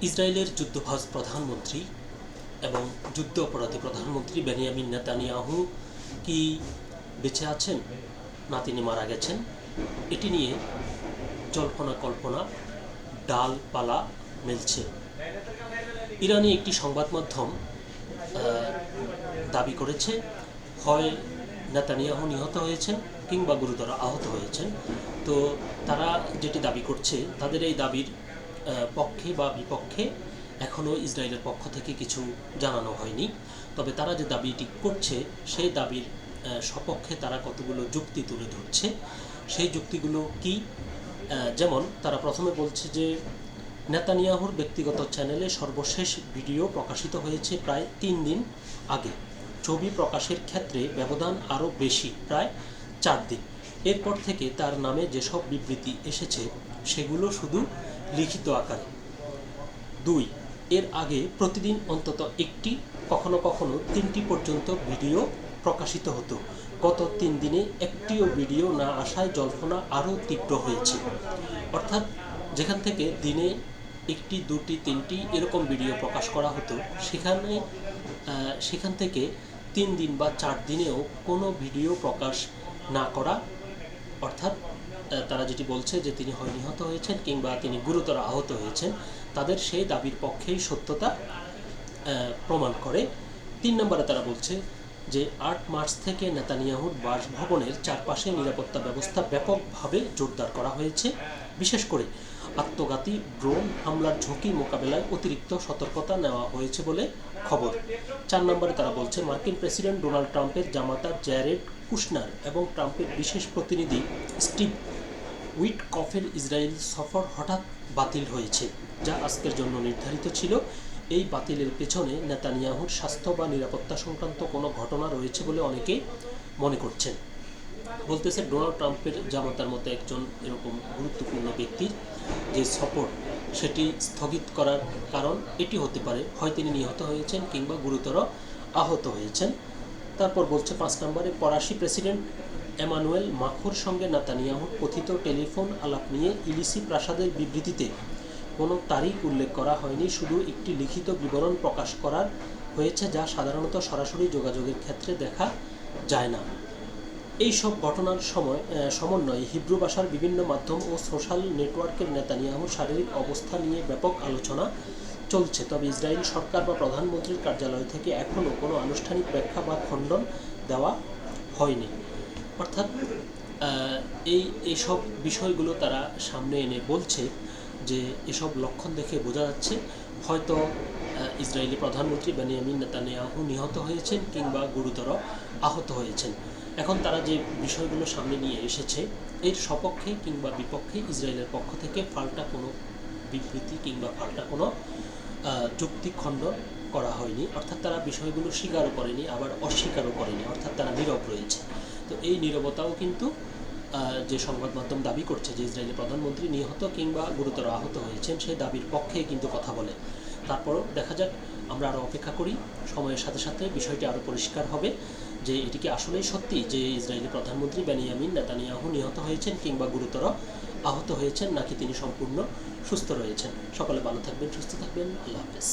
ইসরায়েলের যুদ্ধবাজ প্রধানমন্ত্রী এবং যুদ্ধ অপরাধী প্রধানমন্ত্রী বেনিয়ামিন নেতানিয়াহু কি বেঁচে আছেন, না তিনি মারা গেছেন, এটি নিয়ে জল্পনা কল্পনা ডালপালা মেলছে। ইরানি একটি সংবাদ মাধ্যম দাবি করেছে হয় নেতানিয়াহু নিহত হয়েছেন কিংবা গুরুতর আহত হয়েছেন। তো তারা যেটি দাবি করছে, তাদের এই দাবির পক্ষে বা বিপক্ষে এখনও ইসরায়েলের পক্ষ থেকে কিছু জানানো হয়নি। তবে তারা যে দাবিটি করছে সেই দাবির সপক্ষে তারা কতগুলো যুক্তি তুলে ধরছে। সেই যুক্তিগুলো কি? যেমন তারা প্রথমে বলছে যে নেতানিয়াহুর ব্যক্তিগত চ্যানেলে সর্বশেষ ভিডিও প্রকাশিত হয়েছে প্রায় 3 দিন আগে। ছবি প্রকাশের ক্ষেত্রে ব্যবধান আরও বেশি, প্রায় 4 দিন। এরপর থেকে তার নামে যেসব বিবৃতি এসেছে সেগুলো শুধু লিখিত আকারে। 2, এর আগে প্রতিদিন অন্তত একটি, কখনো কখনো 3টি পর্যন্ত ভিডিও প্রকাশিত হতো। গত 3 দিনে একটিও ভিডিও না আসায় জল্পনা আরও তীব্র হয়েছে। অর্থাৎ যেখান থেকে দিনে 1টি, 2টি, 3টি এরকম ভিডিও প্রকাশ করা হতো, সেখান থেকে 3 দিন বা 4 দিনেও কোনো ভিডিও প্রকাশ না করা, অর্থাৎ তারা যেটি বলছে যে তিনি হয় নিহত হয়েছেন কিংবা তিনি গুরুতর আহত হয়েছেন, তাদের সেই দাবির পক্ষেই সত্যতা প্রমাণ করে। 3 নম্বরে তারা বলছে যে 8 মার্চ থেকে নেতানিয়াহুর বাসভবনের চারপাশে নিরাপত্তা ব্যবস্থা ব্যাপকভাবে জোরদার করা হয়েছে। বিশেষ করে আত্মঘাতী ড্রোন হামলার ঝুঁকি মোকাবেলায় অতিরিক্ত সতর্কতা নেওয়া হয়েছে বলে খবর। 4 নম্বরে তারা বলছে মার্কিন প্রেসিডেন্ট ডোনাল্ড ট্রাম্পের জামাতা জ্যারেড কুশনার এবং ট্রাম্পের বিশেষ প্রতিনিধি স্টিভ উইটকফের ইসরায়েল সফর হঠাৎ বাতিল হয়েছে, যা আজকের জন্য নির্ধারিত ছিল। এই বাতিলের পেছনে নেতানিয়াহুর স্বাস্থ্য বা নিরাপত্তা সংক্রান্ত কোনো ঘটনা রয়েছে বলে অনেকেই মনে করছেন। বলতেছে ডোনাল্ড ট্রাম্পের জামাতার মতো একজন এরকম গুরুত্বপূর্ণ ব্যক্তির যে সফর, সেটি স্থগিত করার কারণ এটি হতে পারে, হয় তিনি নিহত হয়েছেন কিংবা গুরুতর আহত হয়েছেন। তারপর বলছে 5 নম্বরে ফরাসি প্রেসিডেন্ট এমানুয়েল মাখোর সঙ্গে নেতানিয়াহুর কথিত টেলিফোন আলাপ নিয়ে ইলিসি প্রাসাদের বিবৃতিতে কোনো তারিখ উল্লেখ করা হয়নি, শুধু একটি লিখিত বিবরণ প্রকাশ করা হয়েছে, যা সাধারণত সরাসরি যোগাযোগের ক্ষেত্রে দেখা যায় না। এই সব ঘটনার সমন্বয়ে হিব্রু ভাষার বিভিন্ন মাধ্যম ও সোশ্যাল নেটওয়ার্কের নেতানিয়াহুর শারীরিক অবস্থা নিয়ে ব্যাপক আলোচনা চলছে। তবে ইসরায়েল সরকার বা প্রধানমন্ত্রীর কার্যালয় থেকে এখনও কোনো আনুষ্ঠানিক ব্যাখ্যা বা খণ্ডন দেওয়া হয়নি। অর্থাৎ এইসব বিষয়গুলো তারা সামনে এনে বলছে যে এসব লক্ষণ দেখে বোঝা যাচ্ছে হয়তো ইসরায়েলি প্রধানমন্ত্রী বেনিয়ামিন নেতানিয়াহু নিহত হয়েছেন কিংবা গুরুতর আহত হয়েছেন। এখন তারা যে বিষয়গুলো সামনে নিয়ে এসেছে, এর সপক্ষে কিংবা বিপক্ষে ইসরায়েলের পক্ষ থেকে পাল্টা কোনো বিবৃতি কিংবা পাল্টা কোনো যুক্তি খণ্ডন করা হয়নি। অর্থাৎ তারা বিষয়গুলো স্বীকারও করেনি, আবার অস্বীকারও করেনি, অর্থাৎ তারা নীরব রয়েছে। তো এই নীরবতাও কিন্তু যে সংবাদ মাধ্যম দাবি করছে যে ইসরায়েলের প্রধানমন্ত্রী নিহত কিংবা গুরুতর আহত হয়েছেন, সেই দাবির পক্ষেই কিন্তু কথা বলে। তারপরও দেখা যাক, আমরা আরও অপেক্ষা করি। সময়ের সাথে সাথে বিষয়টি আরও পরিষ্কার হবে যে এটি কি আসলেই সত্যি যে ইসরায়েলি প্রধানমন্ত্রী বেনিয়ামিন নেতানিয়াহু নিহত হয়েছেন কিংবা গুরুতর আহত হয়েছেন, নাকি তিনি সম্পূর্ণ সুস্থ রয়েছেন। সকলে ভালো থাকবেন, সুস্থ থাকবেন। আল্লাহ হাফেজ।